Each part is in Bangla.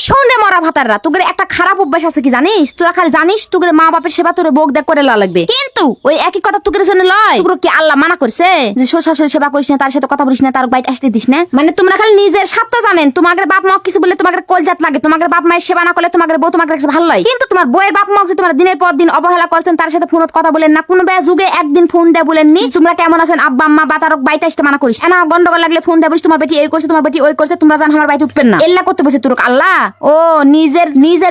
শোনে মরা ভাতাররা, তোদের একটা খারাপ অভ্যাস আছে কি জানিস? তোরা খালি জানিস তোদের মা বাপের সেবা তোরে বোক দেখ করে লওয়া লাগবে, কিন্তু ওই একই কথা তোদের জন্য লয়। তোর কি আল্লাহ মানা করছে যে শ্বশুর শাশুড়ি সেবা করিস না, তার সাথে কথা বলিস না, তার বাইক আসতে দিস না? মানে তোমরা খালি নিজের স্বার্থ জানেন। তোমাদের বাপ মা কিছু বলে তোমাদের কলজাত লাগে, তোমাদের বাপ মায়ের সেবা না করলে তোমাদের বউ তোমাদের কাছে ভালো লাগে। কিন্তু তোমার বউয়ের বাপ মা যে তোমার দিনের পর দিন অবহেলা করছেন, তার সাথে ফোনত কথা বলেন না, কোনো যুগে একদিন ফোন দেয় বলেননি তোমরা কেমন আছেন আব্বা আম্মা, বা তার বাইতে আসতে মানা করিস না। গন্ডগোল লাগলে ফোন দেয় বলিস তোমার বেটি এই করছে, তোমার বেটি ওই করছে, তোমরা জান আমার বাইতে উঠবেন না। এল্লা করতে বসে তোর আল্লাহ। ও নিজের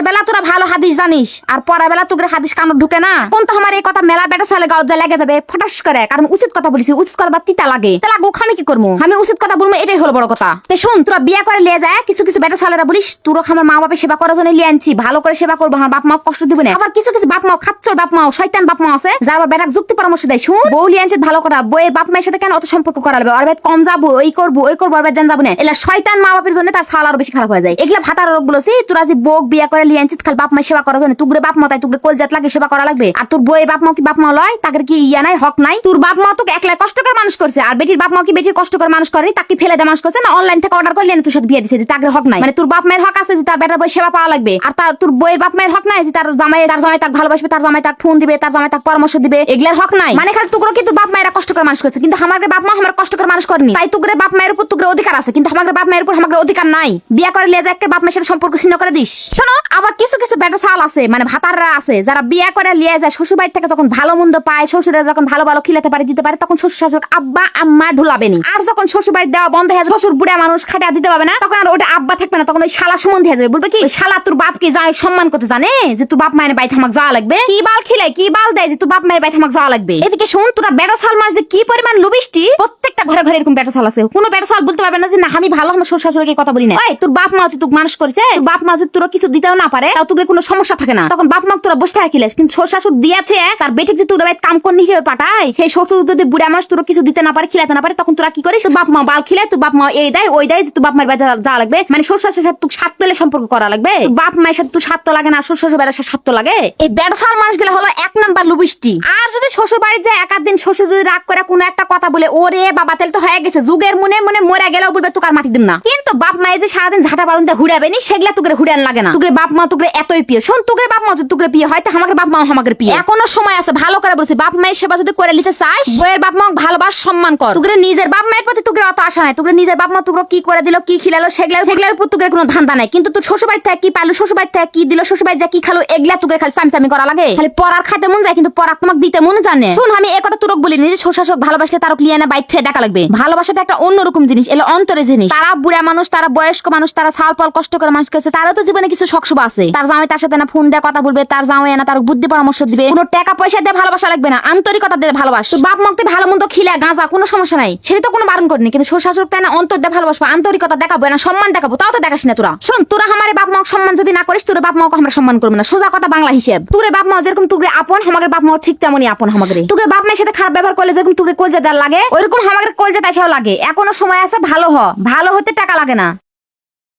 বেলা তোরা ভালো হাদিস জানিস, আর পড়া বেলা তোর হাদিস কামড় ঢুকে না। কোন তো আমার এই কথা মেলা বেটা সালে গাও যা লেগে যাবে ফটাস করে, কারণ উচিত কথা বলিস। উচিত কথা বা তিতা লাগে, তা লাগুক আমি কি করবো? আমি উচিত কথা বলবো, এটাই হলো বড় কথা। তে শোন, তোরা বিয়া করে লিয়ে যায় কিছু কিছু বেটা সালেরা বলিস তোর আমার মা বাপের সেবা করার জন্য লিয়ে আনছি, ভালো করে সেবা করবো, আমার বাপ মা কষ্ট দিবে না। আবার কিছু কিছু বাপ মা খাচ্চর বাপ মা, শয়তান বাপ মা আছে যারা বেটা যুক্তি পরামর্শ দেয়। শুন, বউ লিয়ে আনছে ভালো কথা, বউয়ের বাপ মায়ের সাথে কেন অত সম্পর্ক করা লাগবে? আর কম যাবো, এই করবো ওই করবো, আর জান যাবো না। এলা শয়তান মা বাপের জন্য তার সাল আরো বেশি খারাপ হয়ে যায়। এগুলা ভাতার রোগ বলেছি। তোরা যে বউ বিয়া করে লিয়ে আনছিস খালি বাপ মায়ের সেবা করার জন্য, তুগরে বাপ মা তাই তুগরে কলজাত লাগে সেবা করা লাগবে? আর তোর বউয়ের বাপ মা কি বাপ মা লয়? তাদের কি ইয়া নাই, হক নাই? তোর বাপ মা তোকে একলা কষ্ট করে মানুষ করছে, আর বেটির বাপ মা কি বেটির কষ্ট করে মানুষ করেনি? তাকে ফেলে দিয়ে মানুষ করছে না? অনলাইন থেকে অর্ডার করলে তোর সাথে বিয়ে দিছে, যে তাদের হক নাই? মানে তোর বাপ মায়ের হক আছে যে তার বেটার বই সেবা পাওয়া লাগবে, আর তোর বউয়ের বাপ মায়ের হক নাই যে তার জামাই তাকে ভালোবাসবে, তার জামাই তাকে ফোন দিবে, তার জামাই তাকে পরামর্শ দিবে? এগুলার হক নাই? মানে খালি তোর কিন্তু বাপ মায়েরা কষ্ট করে মানুষ করছে, কিন্তু আমার বাপ মা আমার কষ্ট করে মানুষ করেনি। তাই তোর বাপ মায়ের উপর তোর অধিকার আছে, কিন্তু আমার বাপ মায়ের উপর আমার অধিকার নাই। বিয়া করে লিয়ে যায় বাপ মায়ের সাথে সম্পর্ক ছিন্ন করে দিস। শোনো, আবার কিছু কিছু বেটা সাল আছে, মানে ভাতাররা আছে যারা বিয়া করে লিয়ে যায় শ্বশুর বাড়ি থেকে যখন ভালো মন্দ পায়, শ্বশুরে যখন ভালো ভালো খিলাতে পারে দিতে পারে, তখন শ্বশুর শাশুড়ি আব্বা আম্মা ঢুলাবেনি। আর যখন শ্বশুর বাড়ি দেওয়া বন্ধ হয়ে শ্বশুর বুড়া মানুষ খাটা দিতে পারবে না, তখন আর ওটা আব্বা থাকবে না, তখন ওই শালা সম্বন্ধে হয়ে যাবে। বলবে কি শালা তোর বাপকে যায় সম্মান করতে জানে যে তুই বাপ মায়ের বাইতে আমাকে যাওয়া লাগবে? কি বাল খিলাই কি বাল দেয় যে তুই বাপ মায়ের বাইতে আমাকে যাওয়া লাগবে? এদিকে শোন, তোরা বেটা সাল মাস যে কি পরিমাণ লুবিষ্টি, প্রত্যেকটা ঘরে ঘরে এরকম বেটা সাল আছে। কোনো বেটা সাল বলতে পারবে না যে না আমি ভালো, আমার শ্বশুর শাশুড়িকে কথা বলি না। ওই তোর বাপ মা তোকে মানুষ করেছে, বাপ মা যদি তোর কিছু দিতেও না পারে, তাও তোর কোনো সমস্যা থাকে না, তখন বাপ মা তোরা বসে থাকিস। কিন্তু শ্বশুর শাশুড়ি দিয়েছে তার বেটিক যে তোর কাম কর হিসেবে পাঠায়, সেই শ্বশুর যদি বুড়া মানুষ তোর কিছু দিতে না পারে, খিলাতে না পারে, তখন তোরা কি করিস? বাপ মা বাল খিলায়, তোর বাপ মা এই দেয় ওই দেয় যে তোর বাপ মায়ের বাজার যাওয়া লাগবে। মানে শ্বশুর শাশুড়ির সাথে তুই সাত তলে সম্পর্ক করা লাগবে। বাপ মায়ের সাথে তুই সাত লাগে না, শ্বশুর শাশুড়ি বেড়ার সাথে সাত লাগে। এই বেড়সাল মানুষগুলো হলো এক নাম্বার লুবিষ্টি। আর যদি শ্বশুর বাড়ি যায় একাধ দিন শ্বশুর যদি রাগ করে কোনো একটা কথা বলে, ওরে বাবা তেল তো হয়ে গেছে, যুগের মনে মনে মরে গেলেও বলবে তোকে আর মাটি দিন না। কিন্তু বাপ মায়ে যে সারাদিন ঝাঁটা বারুন দিয়ে ঘুরাবে নি, সেগুলা তোকে ঘুরান লাগে না। তোকে বাপ মা তোকে এতই প্রিয়। শোন, তোকে বাপ মা যদি তোকে প্রিয় হয়, তা আমাকে বাপ মা আমাকে প্রিয়। এখনো সময় আছে, ভালো করে বলছি, বাপ মায়ের সেবা যদি করে নিতে চাস, বইয়ের বাপ মা ভালোবাস সম্মান কর। তোকে নিজের বাপ মায়ের প্রতি তোকে অত আশা নাই। তোকে নিজের বাপ মা তোকে কি করে দিল, কি খিলালো, সেগুলার উপর তোকে কোনো ধান্দা নাই। কিন্তু তোর শ্বশুর বাড়ি থেকে কি পাইলো, শ্বশুর বাড়ি থেকে কি দিল, শ্বশুর বাড়ি যা কি খালো, এগুলা তোকে খালি চামচামি করা লাগে। খালি পড়ার খাতে মন যায়, কিন্তু পড়া তোমাকে দিতে মন জানে। শোন, আমি এই কথা তোরক বলিনি যে শ্বশুর শাশুড়ি ভালোবাসলে তারক লিয়ে না বাইর থেকে ডাকা লাগবে। ভালোবাসাটা একটা অন্যরকম জিনিস, এলো অন্তরের জিনিস। তারা বুড়া মানুষ, তারা বয়স্ক মানুষ, তারা সাল পাল কষ্ট করে মানুষ করছে, তারও তো জীবনে কিছু শখ আছে। তার জামাই তার সাথে না ফোন দিয়ে কথা বলবে, তার জামাই না তার বুদ্ধি পরামর্শ দিবে। কোনো টাকা পয়সা দিয়ে ভালোবাসা লাগবে না, আন্তরিকতা দিয়ে ভালোবাস। তোর বাপ মাকে ভালো মন্দ খিলা গাঁজা কোনো সমস্যা নাই, সেটা তো কোনো বারণ করিনি। কিন্তু শ্বশুর শাশুড়ি তাই না অন্তর দিয়ে ভালোবাসবো, আন্তরিকতা দেখাবো না, সম্মান দেখাবো, তাও তো দেখাস না তোরা। শোন, তোরা আমার বাপ মাকে সম্মান যদি না করিস, তোর বাপ মাকে আমরা সম্মান করবো না। সোজা কথা বাংলা হিসেব, তোর বাপ মা যেরকম তোর আপন, আমাদের বাপ মা ঠিক তেমনই আপন। আমাদের তোর বাপ মায়ের সাথে খারাপ ব্যবহার করলে যেরকম তোর কলজা লাগে, ওইরকম আমাদের কলজা তাইসাও লাগে। এখনো সময় আছে, ভালো হ, ভালো হতে টাকা লাগে না।